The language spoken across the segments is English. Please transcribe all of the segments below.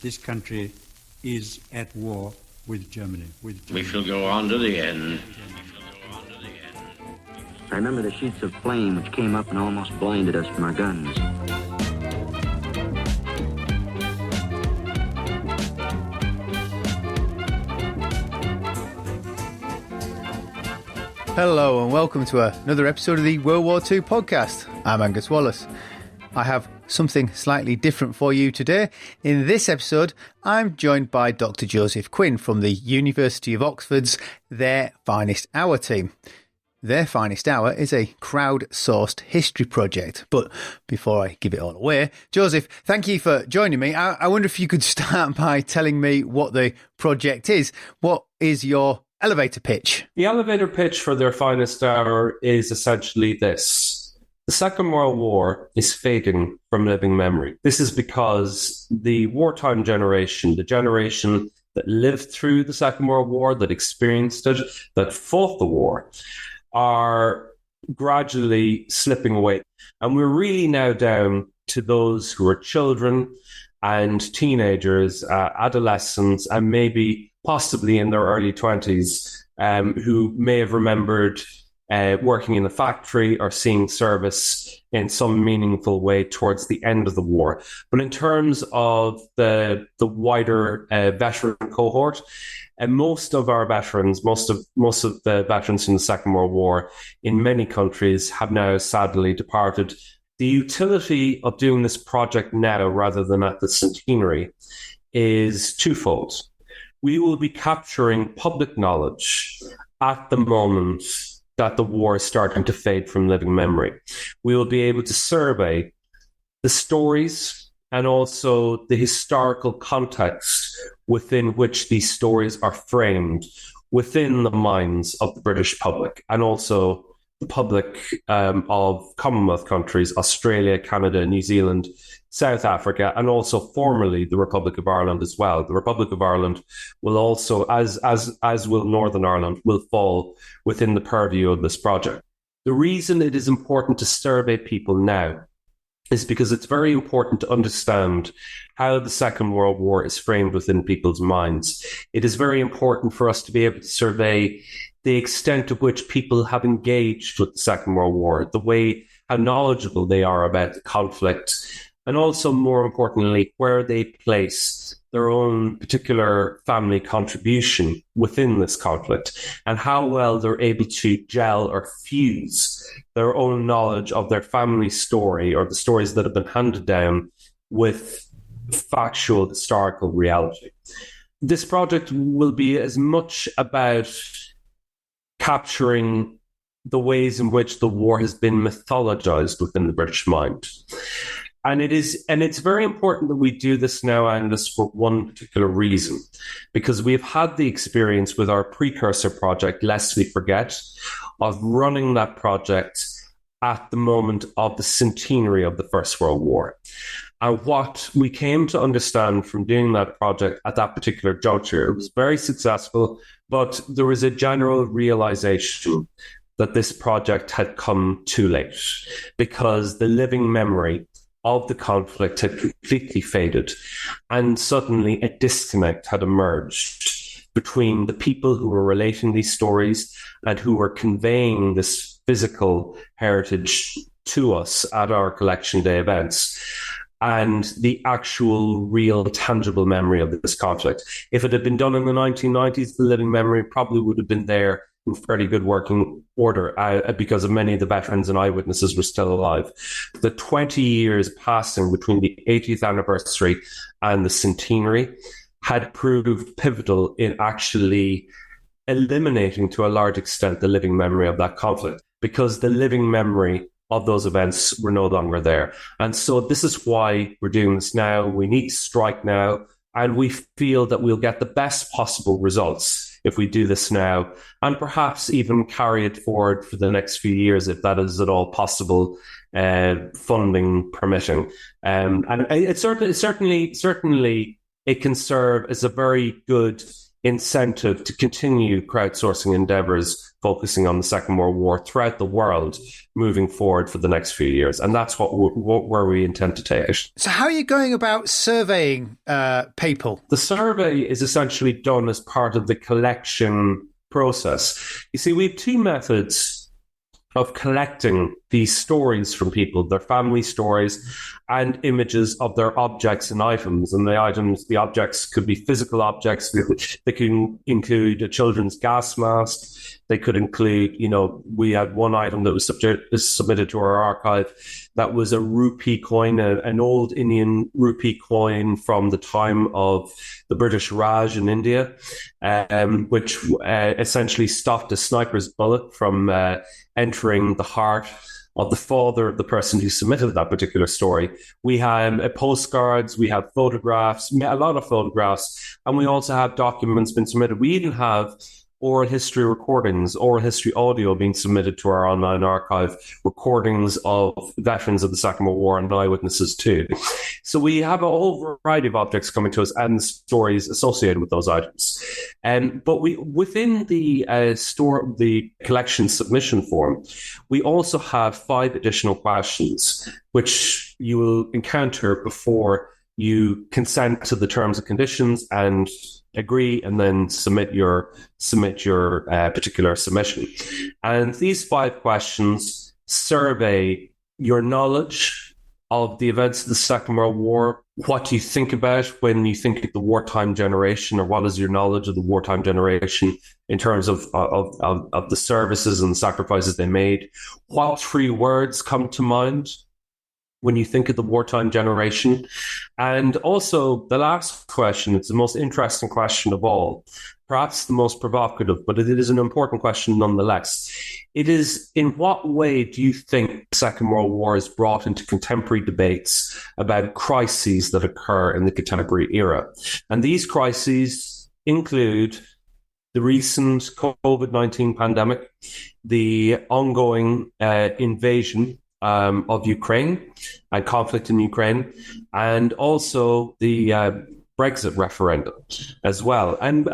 this country is at war with Germany. We shall go on to the end. I remember the sheets of flame which came up and almost blinded us from our guns. Hello and welcome to another episode of the World War II podcast. I'm Angus Wallace. I have something slightly different for you today. In this episode, I'm joined by Dr Joseph Quinn from the University of Oxford's Their Finest Hour team. Their Finest Hour is a crowd-sourced history project. But before I give it all away, Joseph, thank you for joining me. I wonder if you could start by telling me what the project is. What is your elevator pitch? The elevator pitch for Their Finest Hour is essentially this. The Second World War is fading from living memory. This is because the wartime generation, the generation that lived through the Second World War, that experienced it, that fought the war, are gradually slipping away. And we're really now down to those who are children and teenagers, adolescents, and maybe possibly in their early 20s, who may have remembered working in a factory or seeing service in some meaningful way towards the end of the war. But in terms of the wider veteran cohort, and most of our veterans, most of the veterans from the Second World War in many countries have now sadly departed. The utility of doing this project now rather than at the centenary is twofold. We will be capturing public knowledge at the moment that the war is starting to fade from living memory. We will be able to survey the stories and also the historical context within which these stories are framed within the minds of the British public and also the public of Commonwealth countries, Australia, Canada, New Zealand, South Africa, and also formerly the Republic of Ireland as well. The Republic of Ireland will also, as will Northern Ireland, will fall within the purview of this project. The reason it is important to survey people now is because it's very important to understand how the Second World War is framed within people's minds. It is very important for us to be able to survey the extent to which people have engaged with the Second World War, the way how knowledgeable they are about the conflict, and also, more importantly, where they place their own particular family contribution within this conflict, and how well they're able to gel or fuse their own knowledge of their family story or the stories that have been handed down with factual historical reality. This project will be as much about capturing the ways in which the war has been mythologized within the British mind. And it's very important that we do this now, and this for one particular reason, because we've had the experience with our precursor project, Lest We Forget, of running that project at the moment of the centenary of the First World War. And what we came to understand from doing that project at that particular juncture, it was very successful, but there was a general realization that this project had come too late because the living memory of the conflict had completely faded, and suddenly a disconnect had emerged between the people who were relating these stories and who were conveying this physical heritage to us at our collection day events and the actual real tangible memory of this conflict. If it had been done in the 1990s, the living memory probably would have been there in fairly good working order because of many of the veterans and eyewitnesses were still alive. The 20 years passing between the 80th anniversary and the centenary had proved pivotal in actually eliminating to a large extent the living memory of that conflict, because the living memory of those events were no longer there. And so this is why we're doing this now. We need to strike now, and we feel that we'll get the best possible results if we do this now, and perhaps even carry it forward for the next few years, if that is at all possible, funding permitting. And it certainly it can serve as a very good incentive to continue crowdsourcing endeavors focusing on the Second World War throughout the world moving forward for the next few years. And that's where we intend to take it. So how are you going about surveying people? The survey is essentially done as part of the collection process. You see, we have two methods of collecting these stories from people, their family stories and images of their objects and items. And the objects could be physical objects. They can include a children's gas mask. They could include, we had one item that was submitted to our archive that was a rupee coin, an old Indian rupee coin from the time of the British Raj in India, which essentially stopped a sniper's bullet from entering the heart of the father of the person who submitted that particular story. We have postcards, we have photographs, a lot of photographs, and we also have documents being submitted. We even have oral history recordings, oral history audio being submitted to our online archive, recordings of veterans of the Second World War and eyewitnesses too. So we have a whole variety of objects coming to us and stories associated with those items. But within the the collection submission form, we also have 5 additional questions which you will encounter before you consent to the terms and conditions and agree, and then submit your particular submission. And these 5 questions survey your knowledge of the events of the Second World War. What do you think about when you think of the wartime generation, or what is your knowledge of the wartime generation in terms of the services and the sacrifices they made? What 3 words come to mind when you think of the wartime generation? And also the last question, it's the most interesting question of all, perhaps the most provocative, but it is an important question nonetheless. It is, in what way do you think the Second World War is brought into contemporary debates about crises that occur in the contemporary era? And these crises include the recent COVID-19 pandemic, the ongoing invasion of Ukraine and conflict in Ukraine, and also the Brexit referendum as well, and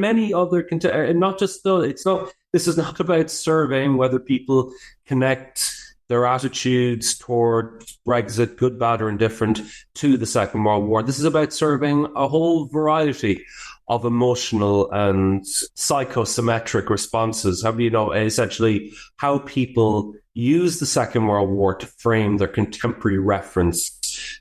many other and not just though it's not. This is not about surveying whether people connect their attitudes toward Brexit, good, bad, or indifferent, to the Second World War. This is about surveying a whole variety of emotional and psychosomatic responses. Essentially how people use the Second World War to frame their contemporary reference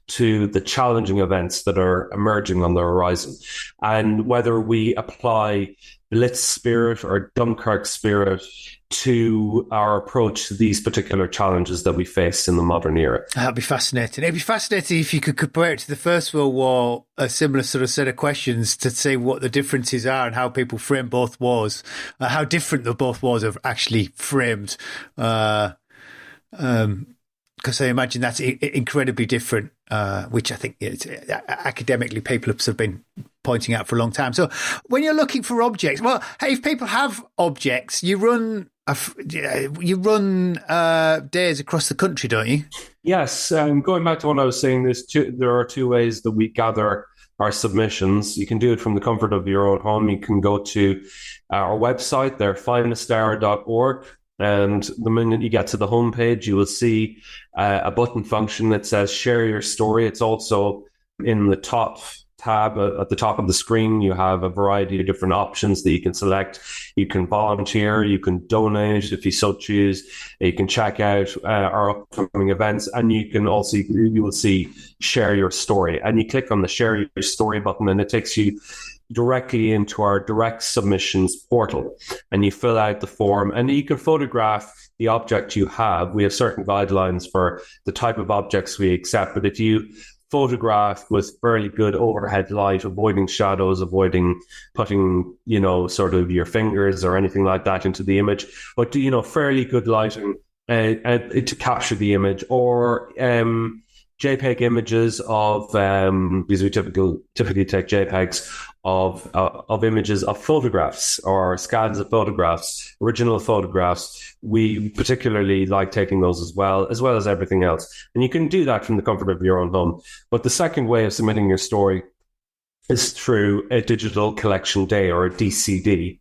to the challenging events that are emerging on the horizon, and whether we apply Blitz spirit or Dunkirk spirit to our approach to these particular challenges that we face in the modern era. That'd be fascinating. It'd be fascinating if you could compare it to the First World War, a similar sort of set of questions to say what the differences are and how people frame both wars, how different the both wars are actually framed. Because I imagine that's incredibly different, which I think academically people have been pointing out for a long time. So when you're looking for objects, well, hey, if people have objects, you run days across the country, don't you? Yes. Going back to what I was saying, there are 2 ways that we gather our submissions. You can do it from the comfort of your own home. You can go to our website, finesthour.org. And the minute you get to the homepage, you will see a button function that says share your story. It's also in the top tab at the top of the screen. You have a variety of different options that you can select. You can volunteer, you can donate if you so choose. You can check out our upcoming events, and you will see share your story. And you click on the share your story button, and it takes you directly into our direct submissions portal, and you fill out the form, and you can photograph the object you have. We have certain guidelines for the type of objects we accept, but if you photograph with fairly good overhead light, avoiding shadows, avoiding putting, sort of your fingers or anything like that into the image, but fairly good lighting to capture the image, or JPEG images of, because we typically take JPEGs of images of photographs or scans of photographs, original photographs. We particularly like taking those as well as everything else. And you can do that from the comfort of your own home. But the second way of submitting your story is through a digital collection day, or a DCD.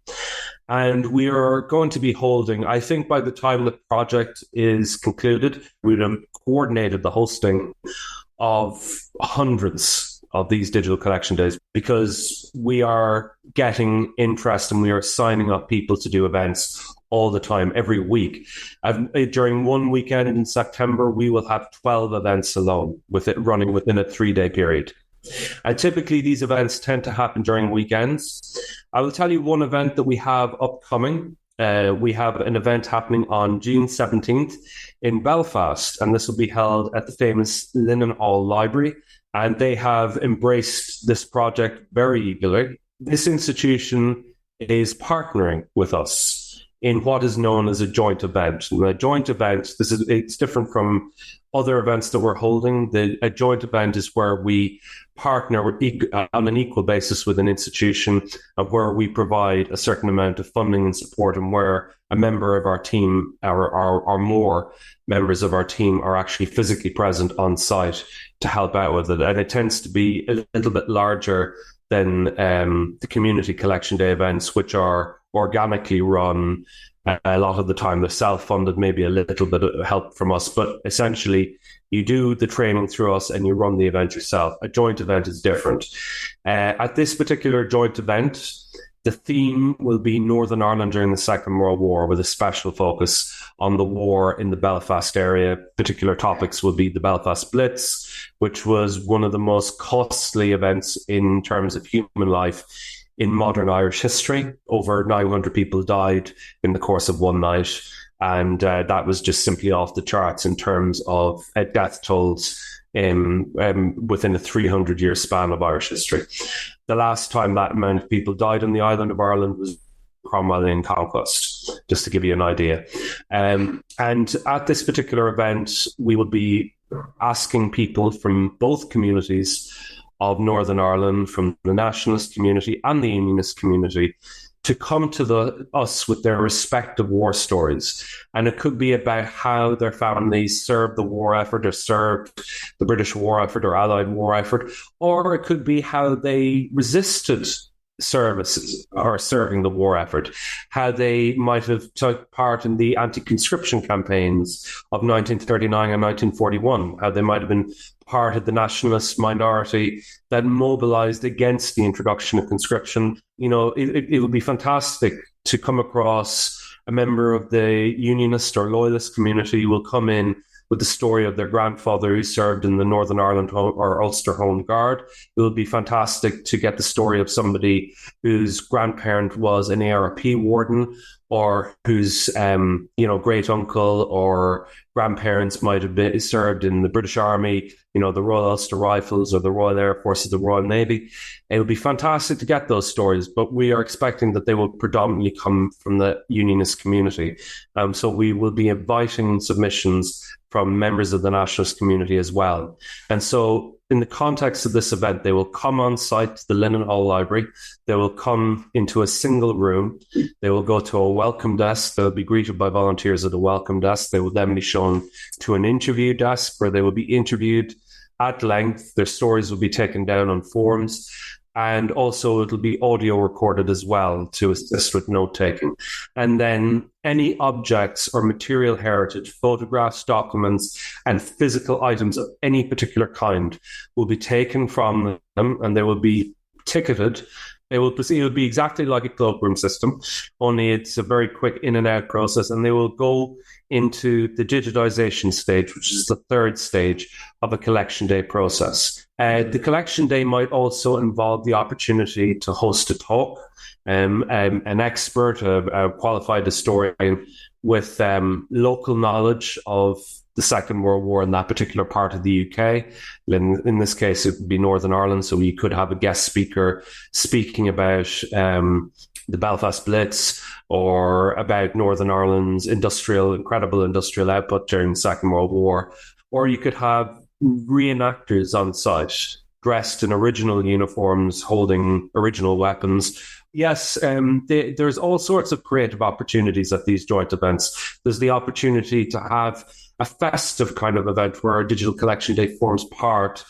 And we are going to be holding, I think by the time the project is concluded, we'd have coordinated the hosting of hundreds of these digital collection days, because we are getting interest and we are signing up people to do events all the time, every week. During one weekend in September, we will have 12 events alone, with it running within a 3-day period. And typically these events tend to happen during weekends. I will tell you one event that we have upcoming. We have an event happening on June 17th in Belfast, and this will be held at the famous Linen Hall Library. And they have embraced this project very eagerly. This institution is partnering with us in what is known as a joint event. And a joint event, it's different from other events that we're holding. A joint event is where we partner on an equal basis with an institution, and where we provide a certain amount of funding and support, and where a member of our team or more members of our team are actually physically present on site to help out with it. And it tends to be a little bit larger than the community collection day events, which are organically run. A lot of the time they're self-funded, maybe a little bit of help from us, but essentially you do the training through us and you run the event yourself. A joint event is different. At this particular joint event, the theme will be Northern Ireland during the Second World War, with a special focus on the war in the Belfast area. Particular topics will be the Belfast Blitz, which was one of the most costly events in terms of human life in modern Irish history. Over 900 people died in the course of one night, and that was just simply off the charts in terms of death tolls within a 300-year span of Irish history. The last time that amount of people died on the island of Ireland was Cromwellian conquest, just to give you an idea. And at this particular event, we will be asking people from both communities of Northern Ireland, from the nationalist community and the unionist community, to come to us with their respective war stories. And it could be about how their families served the war effort, or served the British war effort or Allied war effort, or it could be how they resisted services or serving the war effort, how they might have took part in the anti-conscription campaigns of 1939 and 1941, how they might have been part of the nationalist minority that mobilized against the introduction of conscription. You know, it would be fantastic to come across a member of the unionist or loyalist community who will come in with the story of their grandfather who served in the Northern Ireland or Ulster Home Guard. It would be fantastic to get the story of somebody whose grandparent was an ARP warden, or whose great uncle or grandparents might have served in the British Army, the Royal Ulster Rifles or the Royal Air Force or the Royal Navy. It would be fantastic to get those stories, but we are expecting that they will predominantly come from the unionist community. So we will be inviting submissions from members of the nationalist community as well. And so in the context of this event, they will come on site to the Linen Hall Library. They will come into a single room. They will go to a welcome desk. They'll be greeted by volunteers at the welcome desk. They will then be shown to an interview desk where they will be interviewed at length. Their stories will be taken down on forms. And also it'll be audio recorded as well to assist with note-taking. And then any objects or material heritage, photographs, documents, and physical items of any particular kind will be taken from them, and they will be ticketed. It will be exactly like a cloakroom system, only it's a very quick in and out process, and they will go into the digitization stage, which is the third stage of a collection day process. The collection day might also involve the opportunity to host a talk, an expert, a qualified historian with local knowledge of the Second World War in that particular part of the UK. In this case, it would be Northern Ireland, so you could have a guest speaker speaking about the Belfast Blitz, or about Northern Ireland's incredible industrial output during the Second World War. Or you could have reenactors on site, dressed in original uniforms, holding original weapons. Yes, there's all sorts of creative opportunities at these joint events. There's the opportunity to have a festive kind of event where our digital collection day forms part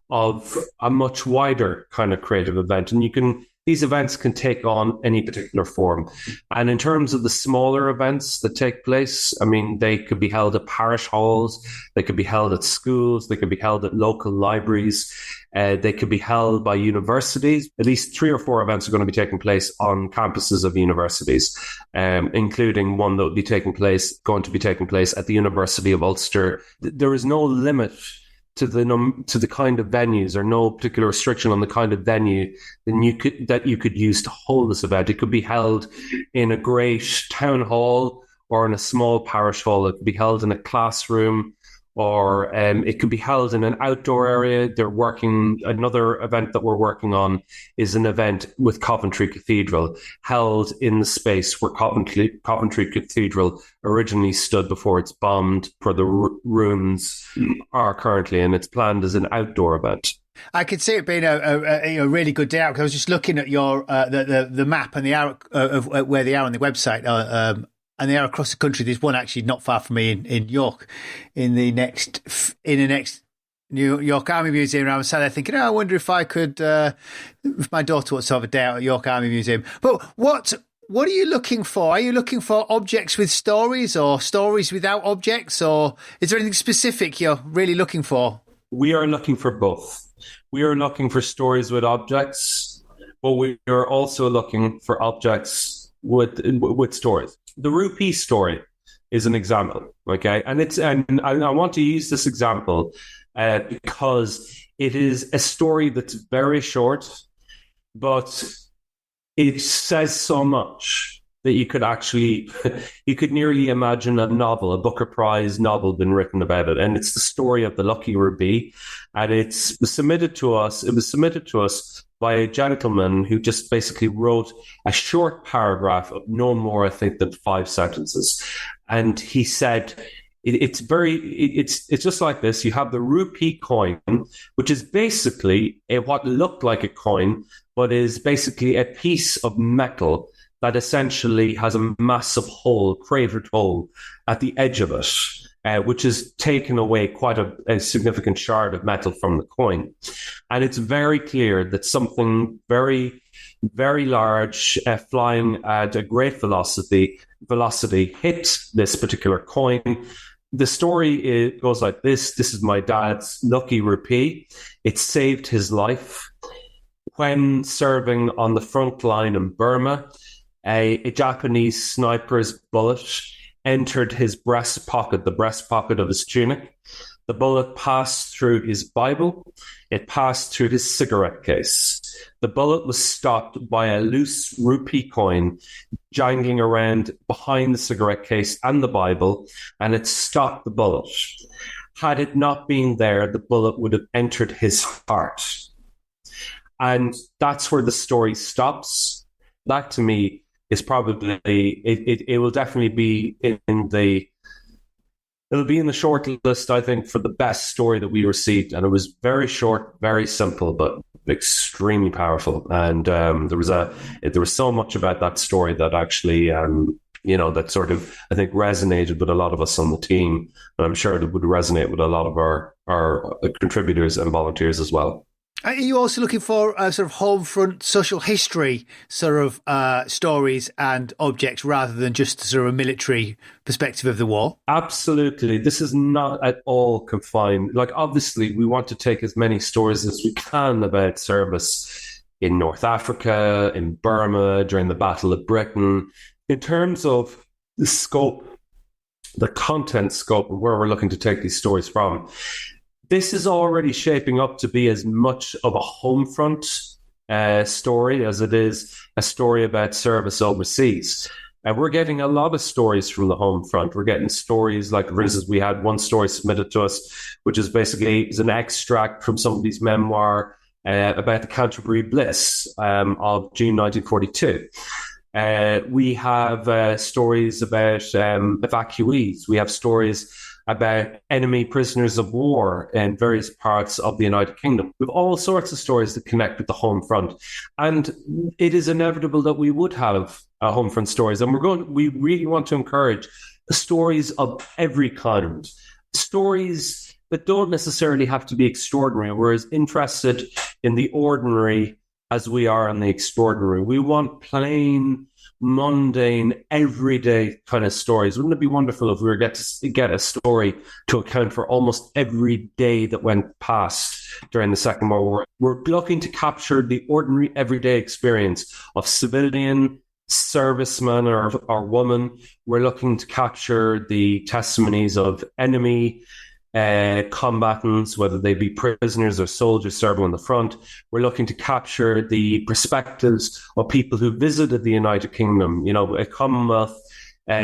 of a much wider kind of creative event. And these events can take on any particular form. And in terms of the smaller events that take place, I mean, they could be held at parish halls, they could be held at schools, they could be held at local libraries, they could be held by universities. At least 3 or 4 events are going to be taking place on campuses of universities, including one that will be going to be taking place at the University of Ulster. There is no limit to the kind of venues, or no particular restriction on the kind of venue that you could use to hold this event. It could be held in a great town hall or in a small parish hall. It could be held in a classroom, or it could be held in an outdoor area. Another event that we're working on is an event with Coventry Cathedral, held in the space where Coventry Cathedral originally stood before it's bombed, where the ruins are currently, and it's planned as an outdoor event. I could see it being a really good day out, because I was just looking at your the map and the arrow of where they are on the website. And they are across the country. There's one actually not far from me in York, in the next New York Army Museum. And I was sat there thinking, I wonder if I could, if my daughter wants to have a day out at York Army Museum. But what are you looking for? Are you looking for objects with stories, or stories without objects, or is there anything specific you're really looking for? We are looking for both. We are looking for stories with objects, but we are also looking for objects with stories. The rupee story is an example, okay? And I want to use this example because it is a story that's very short, but it says so much that you could nearly imagine a novel, a Booker Prize novel been written about it. And it's the story of the lucky rupee. And it was submitted to us by a gentleman who just basically wrote a short paragraph of no more, I think, than 5 sentences. And he said, it's just like this. You have the rupee coin, which is basically what looked like a coin, but is basically a piece of metal that essentially has a massive hole, cratered hole at the edge of it, which has taken away quite a significant shard of metal from the coin. And it's very clear that something very, very large, flying at a great velocity hit this particular coin. The story goes like this. This is my dad's lucky rupee. It saved his life. When serving on the front line in Burma, a Japanese sniper's bullet entered his breast pocket, the breast pocket of his tunic. The bullet passed through his Bible. It passed through his cigarette case. The bullet was stopped by a loose rupee coin jangling around behind the cigarette case and the Bible, and it stopped the bullet. Had it not been there, the bullet would have entered his heart. And that's where the story stops. That, to me, is probably, it will definitely be it'll be in the short list, I think, for the best story that we received. And it was very short, very simple, but extremely powerful. And there was so much about that story that actually, that sort of, I think, resonated with a lot of us on the team. And I'm sure it would resonate with a lot of our contributors and volunteers as well. Are you also looking for sort of home front social history sort of stories and objects, rather than just sort of a military perspective of the war? Absolutely. This is not at all confined. Like, obviously, we want to take as many stories as we can about service in North Africa, in Burma, during the Battle of Britain. In terms of the scope, the content scope, and where we're looking to take these stories from, this is already shaping up to be as much of a home front story as it is a story about service overseas. And we're getting a lot of stories from the home front. We're getting stories like, for instance, we had one story submitted to us, which is an extract from somebody's memoir about the Canterbury Bliss of June 1942. We have stories about evacuees. We have stories about enemy prisoners of war in various parts of the United Kingdom. We have all sorts of stories that connect with the home front. And it is inevitable that we would have home front stories. And we really want to encourage stories of every kind. Stories that don't necessarily have to be extraordinary. We're as interested in the ordinary as we are in the extraordinary. We want plain, mundane, everyday kind of stories. Wouldn't it be wonderful if we were to get a story to account for almost every day that went past during the Second World War? We're looking to capture the ordinary, everyday experience of civilian, serviceman or woman. We're looking to capture the testimonies of enemy combatants, whether they be prisoners or soldiers serving on the front. We're looking to capture the perspectives of people who visited the United Kingdom, a Commonwealth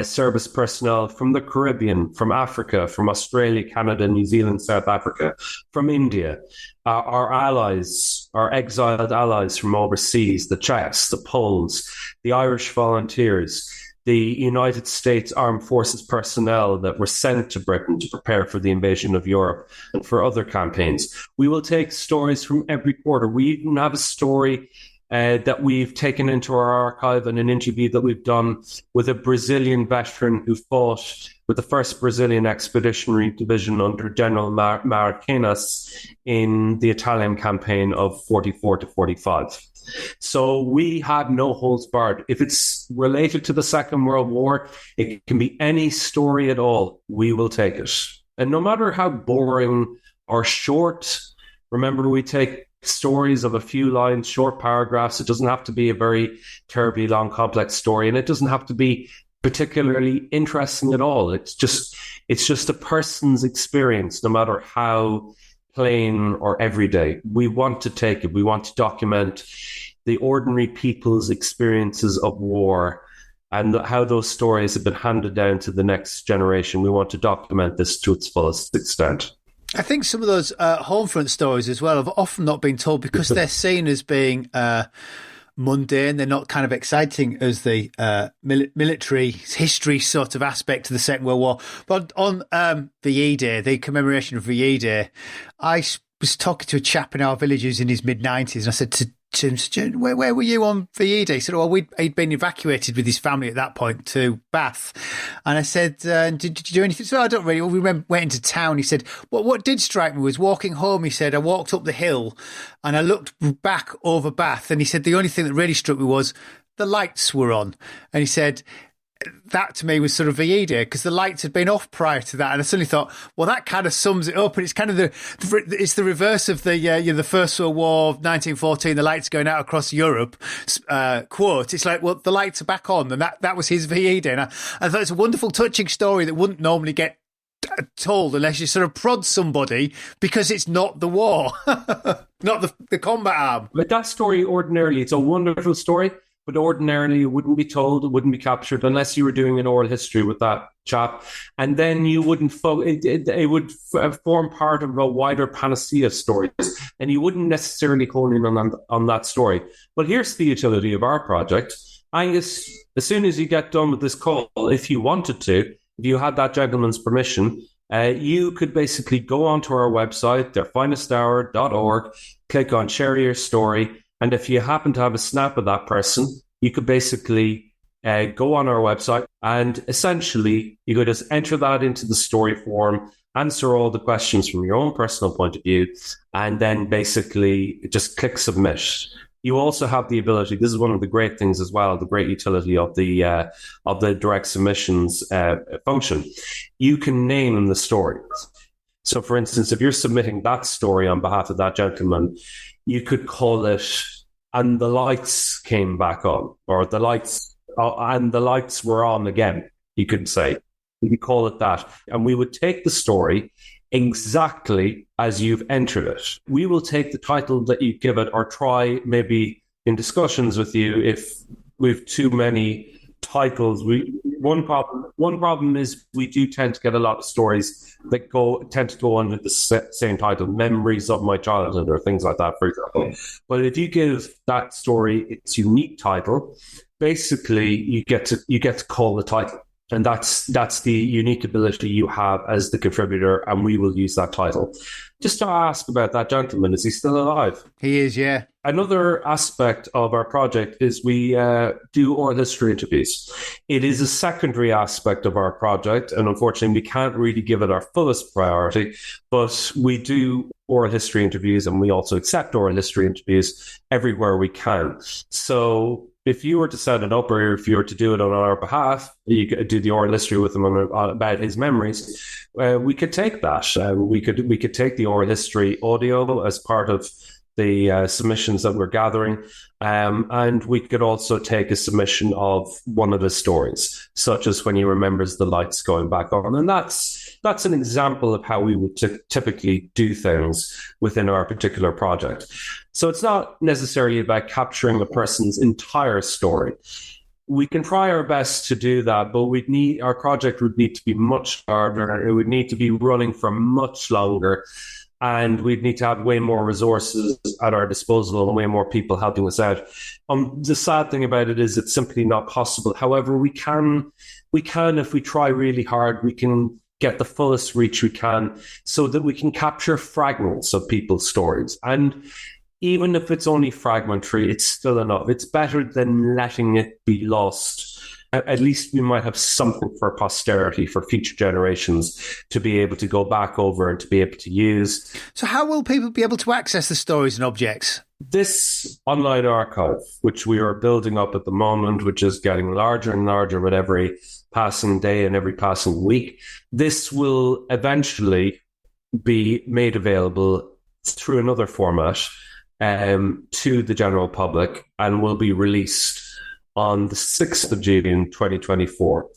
service personnel from the Caribbean, from Africa, from Australia, Canada, New Zealand, South Africa, from India, our allies, our exiled allies from overseas, the Czechs, the Poles, the Irish volunteers, the United States Armed Forces personnel that were sent to Britain to prepare for the invasion of Europe and for other campaigns. We will take stories from every quarter. We even have a story that we've taken into our archive and an interview that we've done with a Brazilian veteran who fought with the 1st Brazilian Expeditionary Division under General Mariquinhas in the Italian campaign of 44 to 45. So we have no holds barred. If it's related to the Second World War, it can be any story at all. We will take it. And no matter how boring or short, remember, we take stories of a few lines, short paragraphs. It doesn't have to be a very terribly long, complex story, and it doesn't have to be particularly interesting at all. It's just a person's experience, no matter how plain or everyday. We want to take it. We want to document the ordinary people's experiences of war and how those stories have been handed down to the next generation. We want to document this to its fullest extent. I think some of those home front stories as well have often not been told because they're seen as being mundane. They're not kind of exciting as the military history sort of aspect of the Second World War. But on VE Day, the commemoration of VE Day, I was talking to a chap in our village who's in his mid-90s, and I said to him, where were you on VE Day? He said, he'd been evacuated with his family at that point to Bath. And I said, did you do anything? So I don't really. We went into town. He said, what did strike me was walking home. He said, I walked up the hill and I looked back over Bath. And he said, the only thing that really struck me was the lights were on. And he said, that to me was sort of VE Day because the lights had been off prior to that, and I suddenly thought, well, that kind of sums it up. And it's kind of it's the reverse of the First World War, 1914, the lights going out across Europe quote. It's like, well, the lights are back on, and that was his VE Day. And I thought it's a wonderful, touching story that wouldn't normally get told unless you sort of prod somebody because it's not the war, not the combat arm. But that story, ordinarily, it's a wonderful story. But ordinarily, it wouldn't be told, it wouldn't be captured unless you were doing an oral history with that chap. And then you wouldn't, it would form part of a wider panacea of stories. And you wouldn't necessarily hone in on that story. But here's the utility of our project. Angus, as soon as you get done with this call, if you wanted to, if you had that gentleman's permission, you could basically go onto our website, theirfinesthour.org, click on share your story. And if you happen to have a snap of that person, you could basically go on our website and essentially you could just enter that into the story form, answer all the questions from your own personal point of view, and then basically just click submit. You also have the ability, this is one of the great things as well, the great utility of the direct submissions function. You can name the stories. So for instance, if you're submitting that story on behalf of that gentleman, you could call it "And the Lights Came Back On," or "The Lights and the Lights Were On Again." You could say, you could call it that, and we would take the story exactly as you've entered it. We will take the title that you give it, or try maybe in discussions with you if we've too many titles. One problem is we do tend to get a lot of stories that tend to go under the same title, "Memories of My Childhood" or things like that, for example. But if you give that story its unique title, basically you get to call the title. And that's the unique ability you have as the contributor, and we will use that title. Just to ask about that gentleman, is he still alive? He is, yeah. Another aspect of our project is we do oral history interviews. It is a secondary aspect of our project, and unfortunately we can't really give it our fullest priority, but we do oral history interviews, and we also accept oral history interviews everywhere we can. So if you were to set it up, or if you were to do it on our behalf, you could do the oral history with him about his memories. We could take that. We could take the oral history audio as part of the submissions that we're gathering, and we could also take a submission of one of his stories, such as when he remembers the lights going back on, and that's an example of how we would typically do things within our particular project. So it's not necessarily about capturing a person's entire story. We can try our best to do that, but our project would need to be much harder. It would need to be running for much longer, and we'd need to have way more resources at our disposal and way more people helping us out. The sad thing about it is it's simply not possible. However, we can, if we try really hard, we can get the fullest reach we can so that we can capture fragments of people's stories. And even if it's only fragmentary, it's still enough. It's better than letting it be lost. At least we might have something for posterity, for future generations to be able to go back over and to be able to use. So how will people be able to access the stories and objects? This online archive, which we are building up at the moment, which is getting larger and larger with every passing day and every passing week, this will eventually be made available through another format to the general public, and will be released on the 6th of June 2024.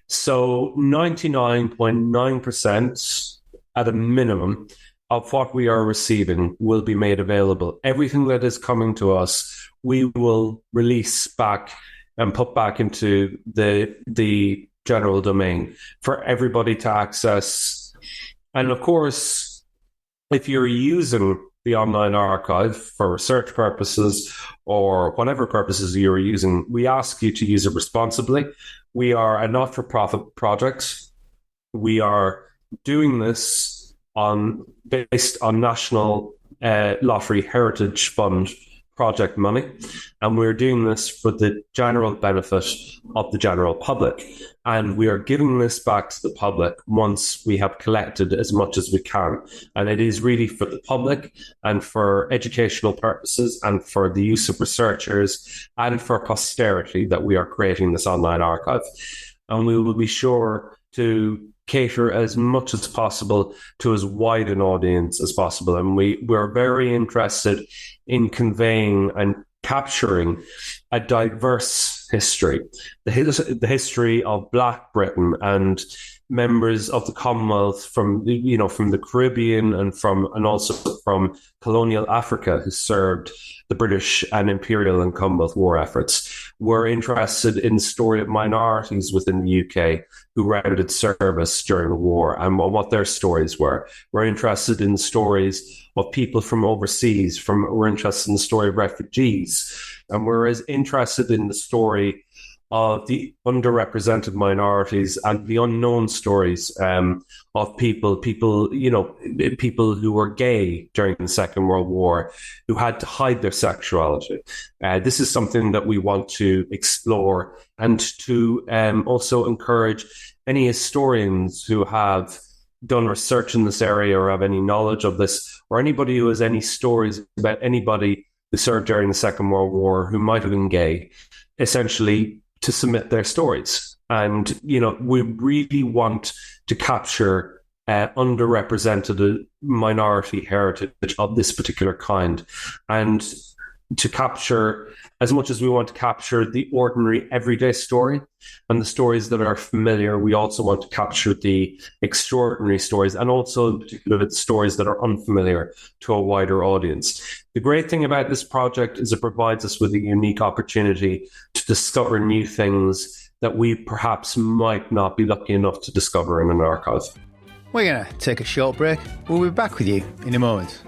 So 99.9% at a minimum of what we are receiving will be made available. Everything that is coming to us, we will release back and put back into the general domain for everybody to access. And of course, if you're using the online archive for research purposes or whatever purposes you're using, we ask you to use it responsibly. We are a not-for-profit project. We are doing this based on National Lottery Heritage Fund project money, and we're doing this for the general benefit of the general public. And we are giving this back to the public once we have collected as much as we can. And it is really for the public and for educational purposes and for the use of researchers and for posterity that we are creating this online archive. And we will be sure to cater as much as possible to as wide an audience as possible. And we're very interested in conveying and capturing a diverse history, the history of Black Britain and members of the Commonwealth from the Caribbean and also from colonial Africa who served the British and Imperial and Commonwealth war efforts. We're interested in the story of minorities within the UK who rendered service during the war and what their stories were. We're interested in the stories of people from overseas. We're interested in the story of refugees. And we're as interested in the story of the underrepresented minorities and the unknown stories of people who were gay during the Second World War, who had to hide their sexuality. This is something that we want to explore and to also encourage any historians who have done research in this area or have any knowledge of this, or anybody who has any stories about anybody who served during the Second World War who might have been gay, essentially to submit their stories. And, we really want to capture underrepresented minority heritage of this particular kind, and to capture, as much as we want to capture the ordinary everyday story and the stories that are familiar, we also want to capture the extraordinary stories and also in particular the stories that are unfamiliar to a wider audience. The great thing about this project is it provides us with a unique opportunity to discover new things that we perhaps might not be lucky enough to discover in an archive. We're going to take a short break. We'll be back with you in a moment.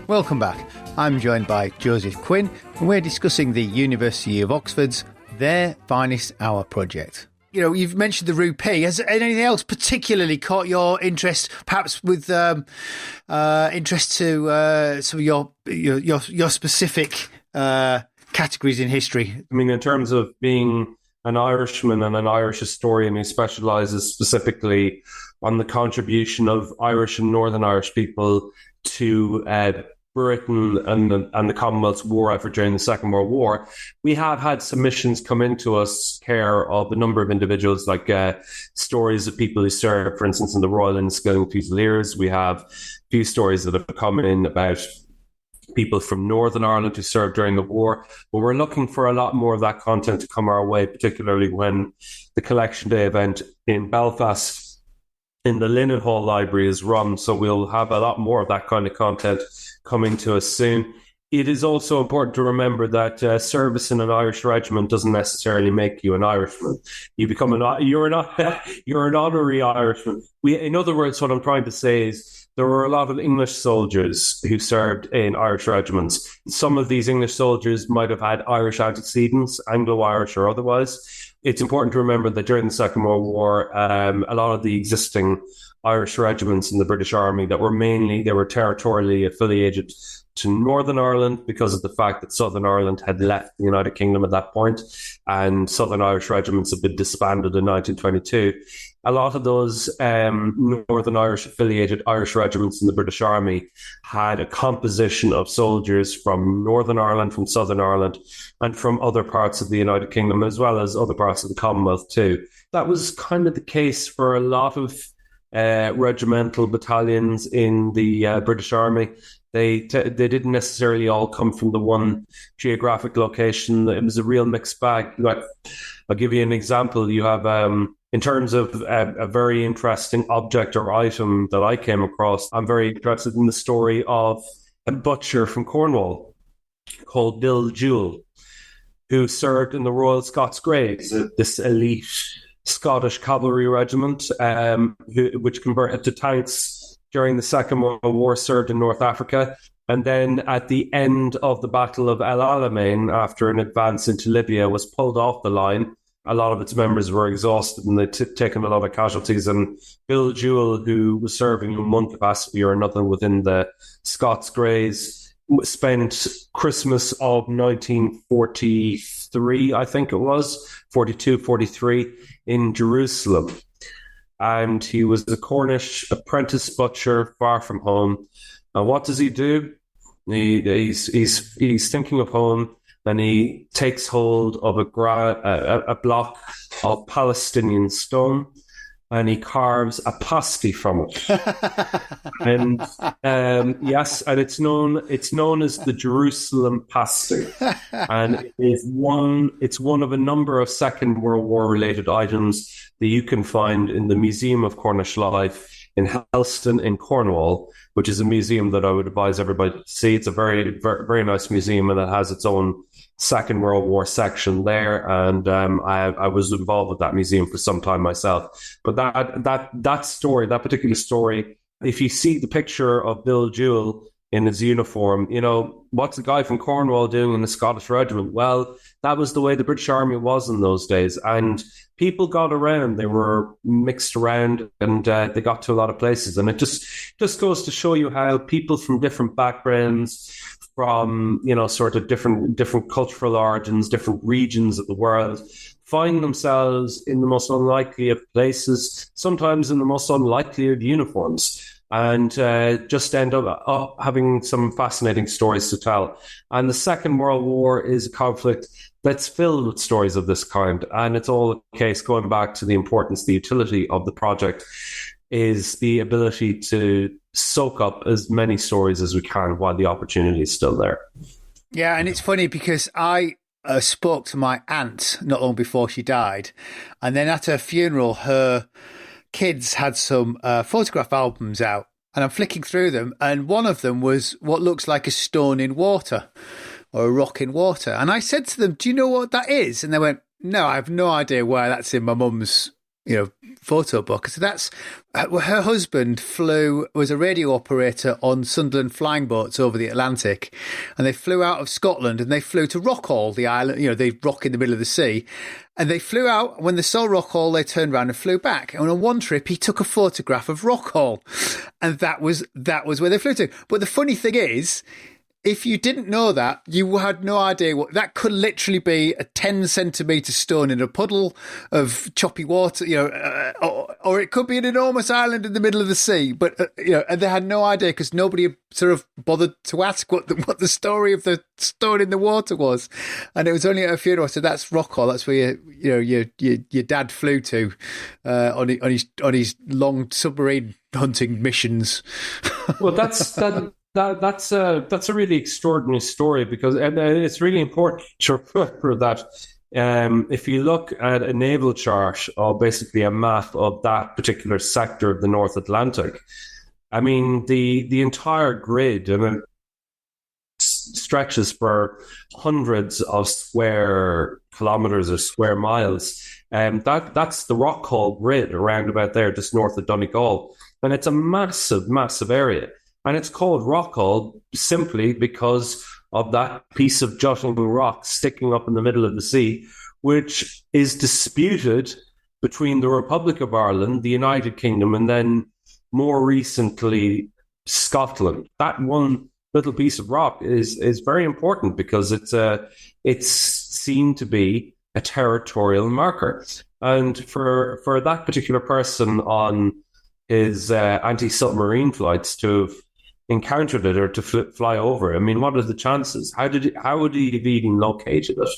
Welcome back. I'm joined by Joseph Quinn, and we're discussing the University of Oxford's Their Finest Hour project. You know, you've mentioned the rupee. Has anything else particularly caught your interest, perhaps with interest to some of your specific categories in history? I mean, in terms of being an Irishman and an Irish historian who specialises specifically on the contribution of Irish and Northern Irish people to Britain and the Commonwealth's war effort during the Second World War, we have had submissions come into us care of a number of individuals, like stories of people who served, for instance, in the Royal Inniskilling Fusiliers. We have a few stories that have come in about people from Northern Ireland who served during the war, but we're looking for a lot more of that content to come our way, particularly when the Collection Day event in Belfast in the Linen Hall Library is run. So we'll have a lot more of that kind of content coming to us soon. It is also important to remember that service in an Irish regiment doesn't necessarily make you an Irishman. You become you're an honorary Irishman. In other words, what I'm trying to say is there were a lot of English soldiers who served in Irish regiments. Some of these English soldiers might have had Irish antecedents, Anglo-Irish or otherwise. It's important to remember that during the Second World War, a lot of the existing Irish regiments in the British Army they were territorially affiliated to Northern Ireland because of the fact that Southern Ireland had left the United Kingdom at that point, and Southern Irish regiments had been disbanded in 1922. A lot of those Northern Irish affiliated Irish regiments in the British Army had a composition of soldiers from Northern Ireland, from Southern Ireland, and from other parts of the United Kingdom, as well as other parts of the Commonwealth too. That was kind of the case for a lot of regimental battalions in the British Army. They didn't necessarily all come from the one geographic location. It was a real mixed bag. Like, I'll give you an example. You have, in terms of a very interesting object or item that I came across, I'm very interested in the story of a butcher from Cornwall called Bill Jewell, who served in the Royal Scots Greys, this elite Scottish cavalry regiment, which converted to tanks during the Second World War, served in North Africa. And then at the end of the Battle of El Alamein, after an advance into Libya, was pulled off the line. A lot of its members were exhausted and they'd taken a lot of casualties. And Bill Jewell, who was serving in one capacity or another within the Scots Greys, spent Christmas of 1943, I think it was, 42, 43, in Jerusalem. And he was a Cornish apprentice butcher far from home. And what does he do? He's thinking of home, and he takes hold of a block of Palestinian stone, and he carves a pasty from it. And yes, and it's known as the Jerusalem pasty, and it's one of a number of Second World War related items that you can find in the Museum of Cornish Life in Helston in Cornwall, which is a museum that I would advise everybody to see. It's a very, very, very nice museum, and it has its own Second World War section there. And I was involved with that museum for some time myself. But that story, that particular story, if you see the picture of Bill Jewell in his uniform, you know, what's a guy from Cornwall doing in the Scottish regiment? Well, that was the way the British Army was in those days. And people got around, they were mixed around, and they got to a lot of places. And it just goes to show you how people from different backgrounds, from, you know, sort of different cultural origins, different regions of the world, find themselves in the most unlikely of places, sometimes in the most unlikely of uniforms, and just end up having some fascinating stories to tell. And the Second World War is a conflict that's filled with stories of this kind. And it's all a case, going back to the importance, the utility of the project, is the ability to soak up as many stories as we can while the opportunity is still there. Yeah, and it's funny because I spoke to my aunt not long before she died. And then at her funeral, her kids had some photograph albums out, and I'm flicking through them, and one of them was what looks like a stone in water or a rock in water. And I said to them, do you know what that is? And they went, no, I have no idea why that's in my mum's photo book. So that's her husband was a radio operator on Sunderland flying boats over the Atlantic, and they flew out of Scotland and they flew to Rockall, the island, they rock in the middle of the sea. And they flew out. When they saw Rockall, they turned around and flew back. And on one trip, he took a photograph of Rockall, and that was where they flew to. But the funny thing is, if you didn't know that, you had no idea what that could literally be a 10-centimetre stone in a puddle of choppy water, or it could be an enormous island in the middle of the sea. But, and they had no idea because nobody had sort of bothered to ask what the story of the stone in the water was. And it was only at a funeral. So that's Rockall. That's where your dad flew to on his long submarine hunting missions. Well, that's a really extraordinary story because and it's really important to remember that if you look at a naval chart or basically a map of that particular sector of the North Atlantic, I mean the entire grid stretches for hundreds of square kilometres or square miles. That's the Rockall grid around about there, just north of Donegal, and it's a massive, massive area. And it's called Rockall simply because of that piece of jutting rock sticking up in the middle of the sea, which is disputed between the Republic of Ireland, the United Kingdom, and then more recently Scotland. That one little piece of rock is very important because it's seen to be a territorial marker. And for that particular person on his anti-submarine flights to have encountered it or to fly over, I mean, what are the chances? How would he have even located it?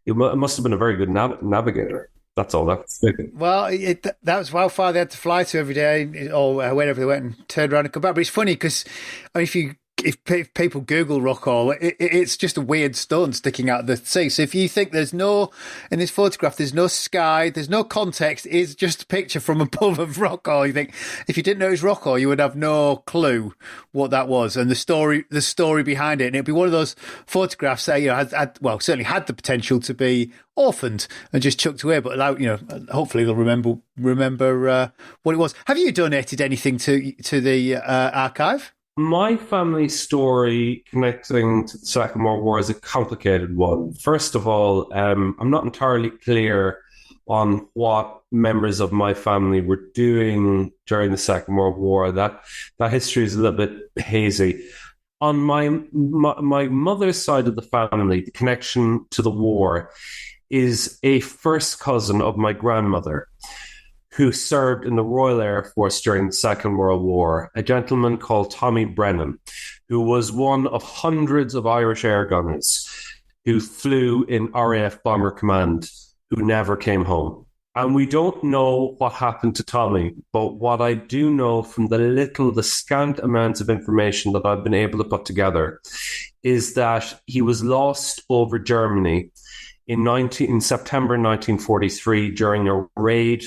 It must have been a very good navigator. That's all. Well, that was how far they had to fly to every day, or wherever they went, and turned around and come back. But it's funny because if people Google Rockall, it's just a weird stone sticking out of the sea. So if you think in this photograph, there's no sky, there's no context, it's just a picture from above of Rockall. You think, if you didn't know it was Rockall, you would have no clue what that was and the story behind it. And it'd be one of those photographs that, certainly had the potential to be orphaned and just chucked away, but hopefully they'll remember what it was. Have you donated anything to the archive? My family story connecting to the Second World War is a complicated one. First of all, I'm not entirely clear on what members of my family were doing during the Second World War. That history is a little bit hazy. On my mother's side of the family, the connection to the war is a first cousin of my grandmother, who served in the Royal Air Force during the Second World War, a gentleman called Tommy Brennan, who was one of hundreds of Irish air gunners who flew in RAF Bomber Command, who never came home. And we don't know what happened to Tommy, but what I do know from the scant amounts of information that I've been able to put together is that he was lost over Germany in September 1943 during a raid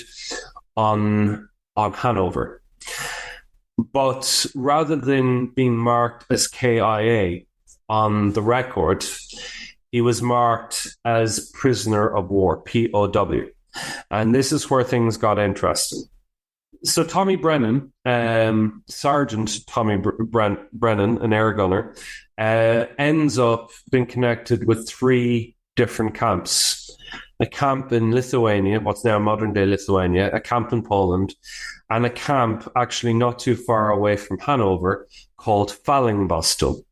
on Hanover. But rather than being marked as KIA on the record, he was marked as prisoner of war, POW. And this is where things got interesting. So Tommy Brennan, Sergeant Tommy Brennan, an air gunner, ends up being connected with three different camps. A camp in Lithuania, what's now modern-day Lithuania, a camp in Poland, and a camp actually not too far away from Hanover called Fallingbostel.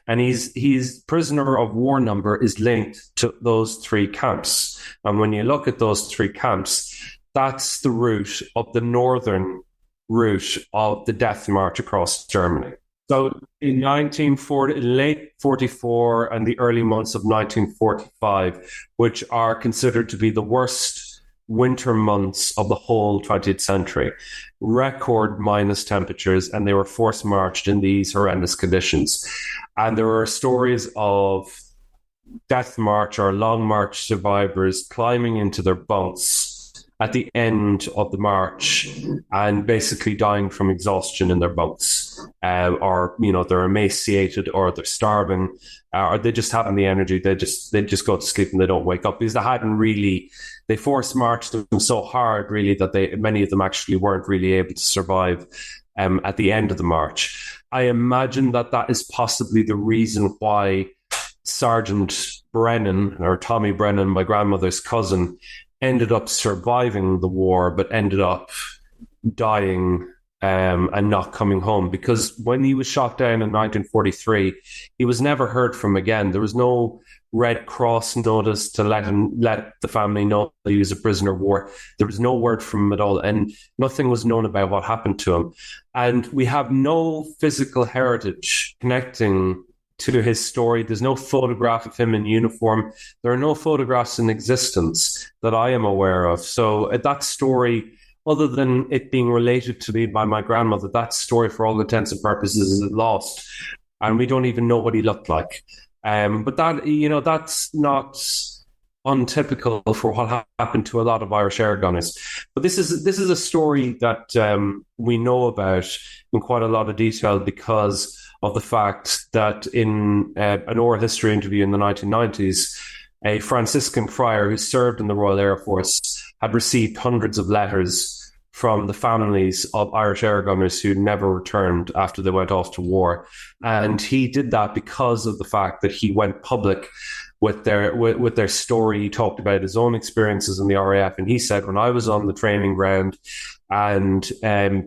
And his prisoner of war number is linked to those three camps. And when you look at those three camps, that's the route of the northern route of the Death March across Germany. So in late 44 and the early months of 1945, which are considered to be the worst winter months of the whole 20th century, record minus temperatures, and they were forced marched in these horrendous conditions. And there are stories of Death March or Long March survivors climbing into their bunks at the end of the march and basically dying from exhaustion in their bunks. or they're emaciated, or they're starving, or they just haven't the energy. They just go to sleep and they don't wake up because they force marched them so hard really that many of them actually weren't really able to survive at the end of the march. I imagine that is possibly the reason why Sergeant Brennan, or Tommy Brennan, my grandmother's cousin, ended up surviving the war, but ended up dying and not coming home, because when he was shot down in 1943, he was never heard from again. There was no Red Cross notice to let the family know that he was a prisoner of war. There was no word from him at all, and nothing was known about what happened to him. And we have no physical heritage connecting to his story. There's no photograph of him in uniform. There are no photographs in existence that I am aware of. So that story, other than it being related to me by my grandmother, that story, for all intents and purposes, is lost, and we don't even know what he looked like. But that's not untypical for what happened to a lot of Irish air gunners. But this is a story that we know about in quite a lot of detail because of the fact that in an oral history interview in the 1990s, a Franciscan friar who served in the Royal Air Force had received hundreds of letters from the families of Irish air gunners who never returned after they went off to war. And he did that because of the fact that he went public with their story. He talked about his own experiences in the RAF, and he said, when I was on the training ground and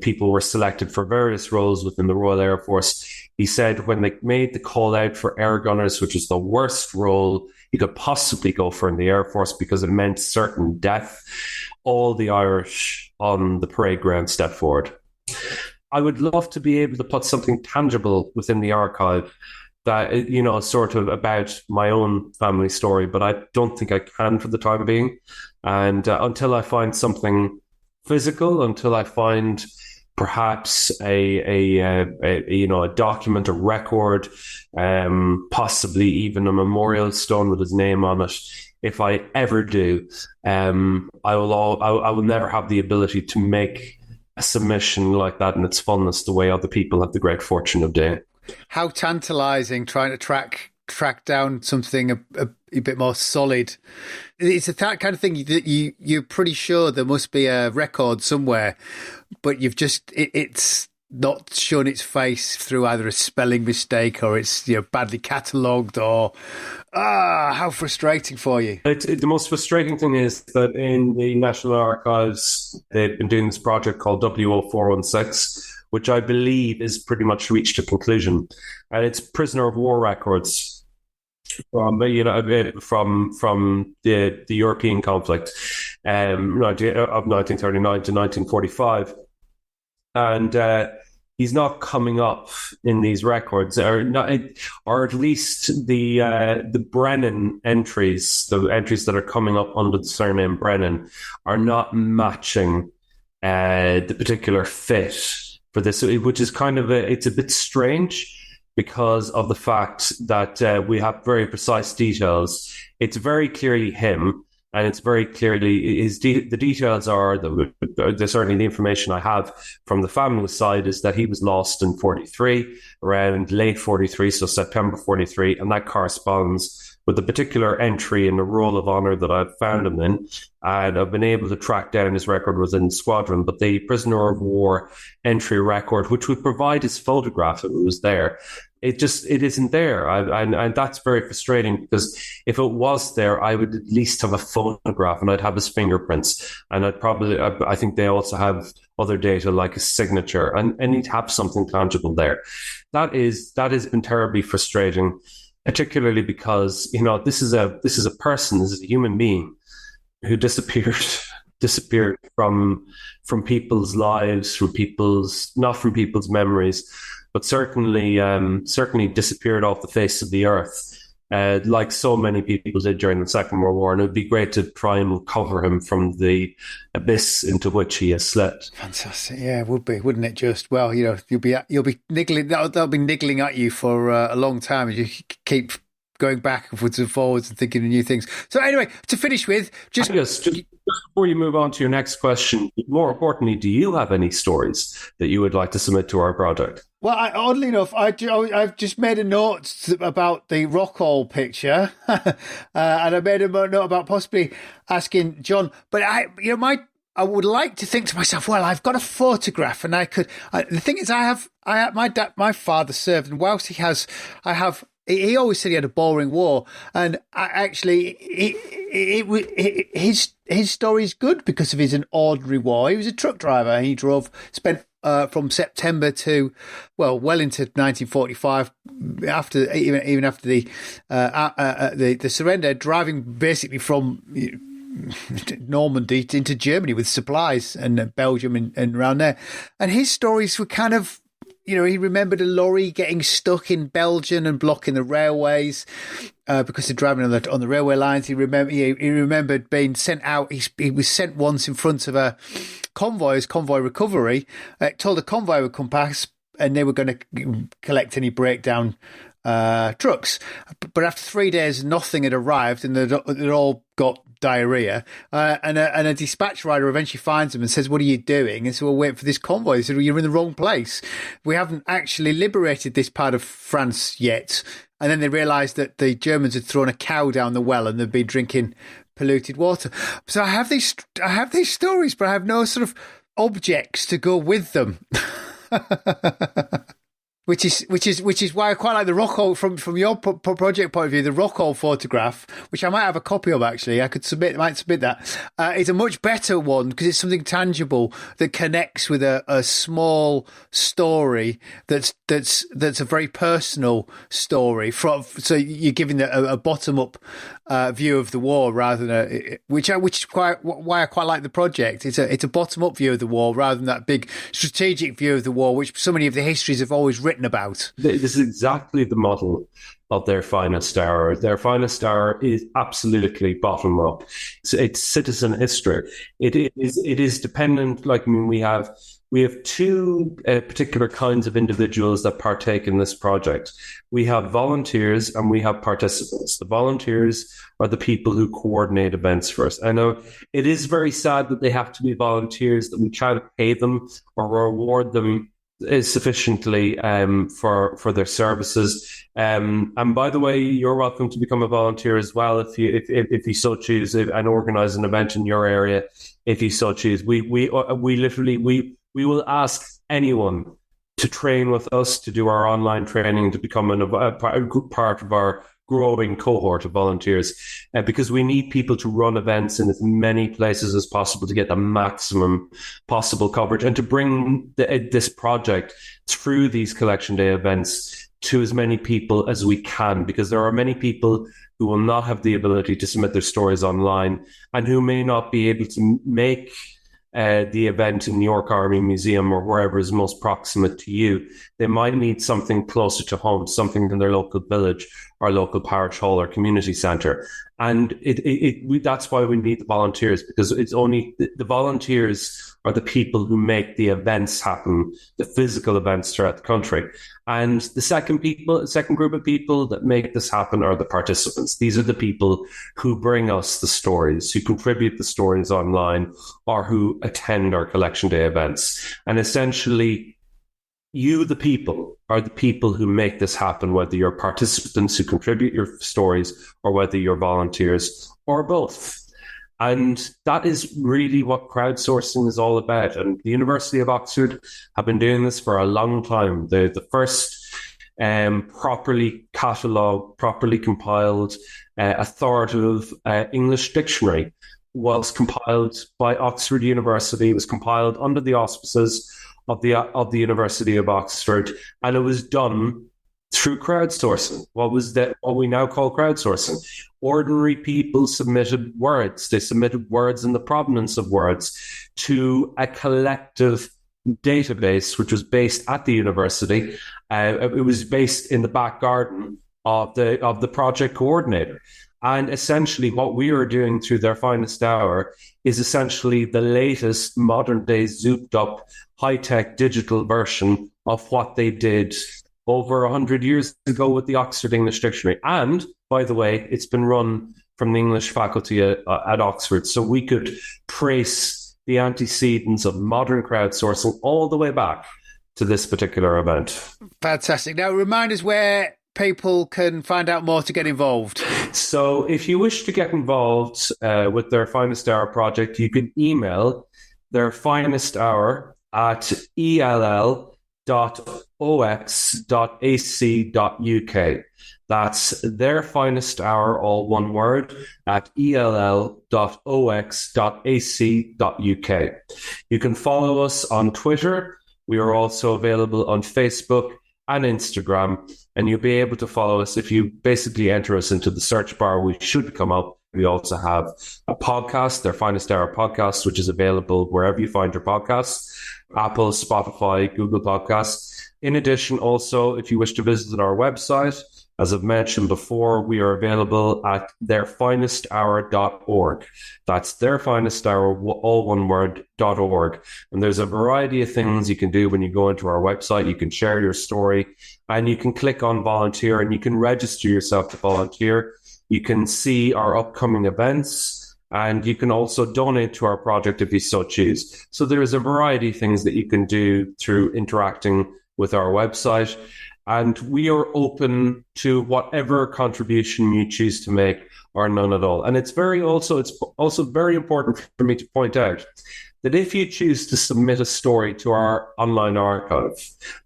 people were selected for various roles within the Royal Air Force, he said when they made the call out for air gunners, which was the worst role you could possibly go for in the Air Force because it meant certain death, all the Irish on the parade ground stepped forward. I would love to be able to put something tangible within the archive that, sort of about my own family story, but I don't think I can for the time being. And until I find something physical, until I find perhaps a document, a record, possibly even a memorial stone with his name on it. If I ever do, I will never have the ability to make a submission like that in its fullness the way other people have the great fortune of doing. How tantalising trying to track down something a bit more solid. It's that kind of thing that you're pretty sure there must be a record somewhere, but you've just it's not shown its face through either a spelling mistake or it's badly catalogued, or how frustrating for you. The most frustrating thing is that in the National Archives they've been doing this project called W0416, which I believe is pretty much reached a conclusion, and it's prisoner of war records from the European conflict of 1939 to 1945, and he's not coming up in these records, or at least the Brennan entries, the entries that are coming up under the surname Brennan, are not matching the particular fit for this, which is kind of it's a bit strange because of the fact that we have very precise details. It's very clearly him, and it's very clearly the details are certainly the information I have from the family side is that he was lost in 43, around late 43, so September 43, and that corresponds with the particular entry in the Roll of Honour that I've found him in, and I've been able to track down his record within the squadron. But the prisoner of war entry record, which would provide his photograph if it was there, it isn't there, and that's very frustrating, because if it was there, I would at least have a photograph and I'd have his fingerprints, and I think they also have other data like his signature, and he'd have something tangible there. That has been terribly frustrating, particularly because this is a person, this is a human being who disappeared from people's lives, not from people's memories, but certainly disappeared off the face of the earth, like so many people did during the Second World War. And it would be great to try and recover him from the abyss into which he has slipped. Fantastic, yeah, it would be, wouldn't it? Just you'll be niggling. That'll be niggling at you for a long time as you keep going backwards and forwards and thinking of new things. So anyway, to finish with, just before you move on to your next question, more importantly, do you have any stories that you would like to submit to our project? Well, oddly enough, I've just made a note about the Rockall picture, and I made a note about possibly asking John. But I would like to think to myself, well, I've got a photograph, and I could. The thing is, my father served, and whilst he always said he had a boring war, and his story is good because of his an ordinary war. He was a truck driver. He spent from September to well into 1945, even after the surrender, driving basically from Normandy into Germany with supplies and Belgium and around there. And his stories were kind of, he remembered a lorry getting stuck in Belgium and blocking the railways because they're driving on the railway lines. He remembered being sent out. He was sent once in front of a convoy recovery. Told the convoy would come past and they were going to collect any breakdown trucks. But after 3 days, nothing had arrived and they'd all got diarrhea. And a dispatch rider eventually finds them and says, "What are you doing?" And so we're waiting for this convoy. He said, "Well, you're in the wrong place. We haven't actually liberated this part of France yet." And then they realised that the Germans had thrown a cow down the well and they'd been drinking polluted water. So I have these stories, but I have no sort of objects to go with them. Which is why I quite like the Rockall from your project point of view. The Rockall photograph, which I might have a copy of actually, might submit that. It's a much better one because it's something tangible that connects with a small story that's a very personal story. So you're giving a bottom up view of the war rather than which is why I quite like the project. It's a bottom up view of the war rather than that big strategic view of the war, which so many of the histories have always written about. This is exactly the model of their finest hour. Their finest hour is absolutely bottom up. It's citizen history. It is dependent. We have two particular kinds of individuals that partake in this project. We have volunteers and we have participants. The volunteers are the people who coordinate events for us. I know it is very sad that they have to be volunteers, that we can't pay them or reward them sufficiently for their services. And by the way, you're welcome to become a volunteer as well if you so choose, and organise an event in your area if you so choose. We will ask anyone to train with us, to do our online training, to become a part of our growing cohort of volunteers, because we need people to run events in as many places as possible to get the maximum possible coverage and to bring this project through these collection day events to as many people as we can, because there are many people who will not have the ability to submit their stories online and who may not be able to make the event in York Army Museum or wherever is most proximate to you. They might need something closer to home, something in their local village or local parish hall or community centre. And that's why we need the volunteers, because it's only the volunteers are the people who make the events happen, the physical events throughout the country. And the second group of people that make this happen are the participants. These are the people who bring us the stories, who contribute the stories online, or who attend our collection day events. And essentially, you, the people, are the people who make this happen, whether you're participants who contribute your stories or whether you're volunteers or both. And that is really what crowdsourcing is all about. And the University of Oxford have been doing this for a long time. The first properly catalogued, properly compiled, authoritative English dictionary was compiled by Oxford University. It was compiled under the auspices of the University of Oxford, and it was done through crowdsourcing. What we now call crowdsourcing. Ordinary people submitted words. They submitted words and the provenance of words to a collective database, which was based at the university. It was based in the back garden of the project coordinator. And essentially what we are doing through their finest hour is essentially the latest modern day zooped up high-tech digital version of what they did over 100 years ago with the Oxford English Dictionary. And by the way, it's been run from the English faculty at Oxford. So we could trace the antecedents of modern crowdsourcing all the way back to this particular event. Fantastic. Now, remind us where people can find out more to get involved. So if you wish to get involved with their Finest Hour project, you can email their Finest Hour at ell.ox.ac.uk. That's their Finest Hour, all one word, at ell.ox.ac.uk. You can follow us on Twitter. We are also available on Facebook and Instagram, and you'll be able to follow us. If you basically enter us into the search bar, we should come up. We also have a podcast, their Finest Hour podcast, which is available wherever you find your podcasts, Apple, Spotify, Google Podcasts. In addition, also, if you wish to visit our website, as I've mentioned before, we are available at theirfinesthour.org. That's theirfinesthour, all one word, .org. And there's a variety of things you can do when you go into our website. You can share your story, and you can click on volunteer, and you can register yourself to volunteer. You can see our upcoming events, and you can also donate to our project if you so choose. So there's a variety of things that you can do through interacting with our website. And we are open to whatever contribution you choose to make, or none at all. And it's also very important for me to point out that if you choose to submit a story to our online archive,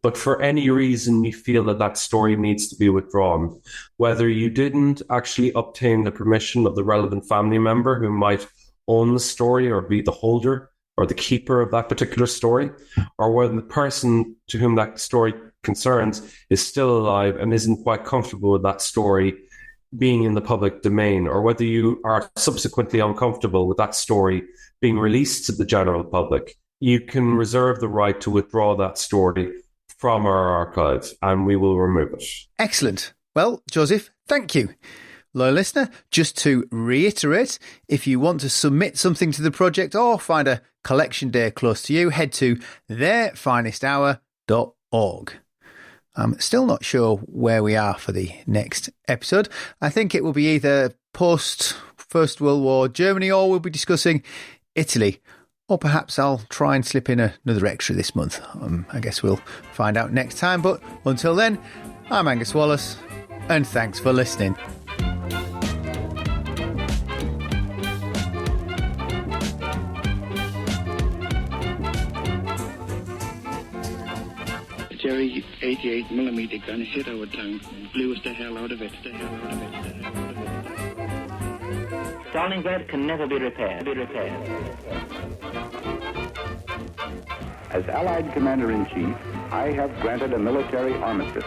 but for any reason you feel that story needs to be withdrawn, whether you didn't actually obtain the permission of the relevant family member who might own the story or be the holder or the keeper of that particular story, or whether the person to whom that story concerns is still alive and isn't quite comfortable with that story being in the public domain, or whether you are subsequently uncomfortable with that story being released to the general public, you can reserve the right to withdraw that story from our archive, and we will remove it. Excellent. Well, Joseph, thank you. Loyal listener, just to reiterate, if you want to submit something to the project or find a collection day close to you, head to theirfinesthour.org. I'm still not sure where we are for the next episode. I think it will be either post First World War Germany, or we'll be discussing Italy. Or perhaps I'll try and slip in another extra this month. I guess we'll find out next time. But until then, I'm Angus Wallace, and thanks for listening. Jerry 88mm gun hit our town, blew us the hell out of it. Stalingrad can never be repaired. As Allied Commander-in-Chief, I have granted a military armistice.